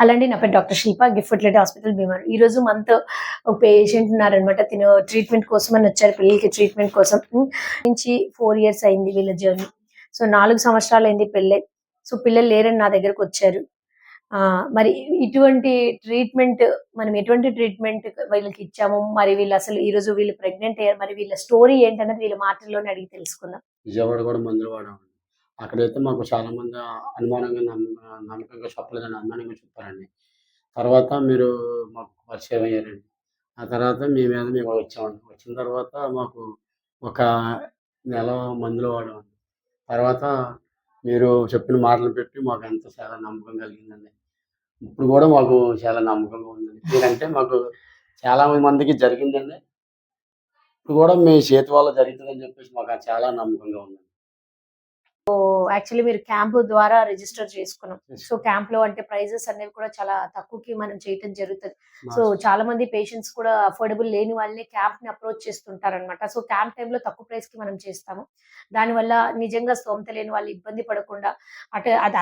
Hello అండి. నా పేరు డాక్టర్ శిల్ప, గిఫ్ట్ ఫెర్టిలిటీ హాస్పిటల్ భీమవరం. ఈరోజు మనతో ఒక పేషెంట్ ఉన్నారనమాట. తిను ట్రీట్మెంట్ కోసమని వచ్చారు, పిల్లలకి ట్రీట్మెంట్ కోసం. నుంచి 4 ఇయర్స్ అయింది వీళ్ళ జర్నీ. సో 4 సంవత్సరాలయింది పెళ్ళై. సో పిల్లలు లేరని నా దగ్గరకొచ్చారు. మరి ఇటువంటి ట్రీట్మెంట్ మనం ఎటువంటి ట్రీట్మెంట్ వీళ్ళకి ఇచ్చాము, మరి వీళ్ళసలు ఈరోజు వీళ్ళు ప్రెగ్నెంట్ అయ్యారు. మరి వీళ్ళ స్టోరీ ఏంటన్నది వీళ్ళ మాటల్లోనే అడిగి తెలుసుకుందాం. విజయవాడ కూడా మందులు వాడామండి. అక్కడైతే మాకు చాలా మంది అనుమానంగా నమ్మకంగా చెప్పలేదని అనుమానంగా చెప్పారండి. తర్వాత మీరు మాకు పరిచయం అయ్యారండి. ఆ తర్వాత మీ మీద మేము వచ్చామండి. వచ్చిన తర్వాత మాకు ఒక నెల మందులు వాడామండి. తర్వాత మీరు చెప్పిన మాటలు పెట్టి మాకు ఎంతో చాలా నమ్మకం కలిగిందండి. ఇప్పుడు కూడా మాకు చాలా నమ్మకంగా ఉందండి. మీరంటే మాకు చాలా మందికి జరిగిందండి. ఇప్పుడు కూడా మీ చేతి వల్ల జరుగుతుందని చెప్పేసి మాకు చాలా నమ్మకంగా ఉందండి. యాక్చువల్లీ మీరు క్యాంప్ ద్వారా రిజిస్టర్ చేసుకున్నాం. సో క్యాంప్‌లో అంటే ప్రైజెస్ అనేవి కూడా చాలా తక్కువకి మనం చేయటం జరుగుతది. సో చాలా మంది పేషెంట్స్ కూడా అఫోర్డబుల్ లేని వాళ్ళే క్యాంప్‌ని అప్రోచ్ చేస్తుంటారనమాట. సో క్యాంప్ టైమ్‌లో తక్కువ ప్రైస్‌కి మనం చేస్తాము. దానివల్ల నిజంగా స్తోమత లేని వాళ్ళు ఇబ్బంది పడకుండా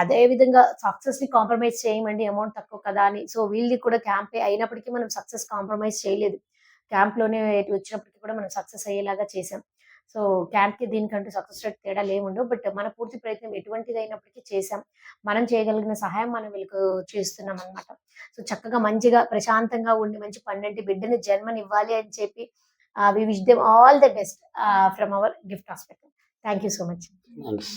అదే విధంగా సక్సెస్‌ని కాంప్రమైజ్ చేయమండి, అమౌంట్ తక్కువ కదా అని. సో వీళ్ళది కూడా క్యాంపే అయినప్పటికీ మనం సక్సెస్ కాంప్రమైజ్ చేయలేదు. క్యాంప్‌లోనే వచ్చినప్పటికి కూడా మనం సక్సెస్ అయ్యేలాగా చేసాం. సో క్యాంప్‌కి దీనికంటూ సక్సెస్ రేట్ తేడాలేముండవు. బట్ మన పూర్తి ప్రయత్నం ఎటువంటిదైనప్పటికీ చేశాం. మనం చేయగలిగిన సహాయం మనం వీళ్ళకు చేస్తున్నామనమాట. సో చక్కగా మంచిగా ప్రశాంతంగా ఉండి మంచి పండంటి బిడ్డని జన్మనివ్వాలి అని చెప్పి we wish them all the best from our gift hospital. Thank you so much. Thanks.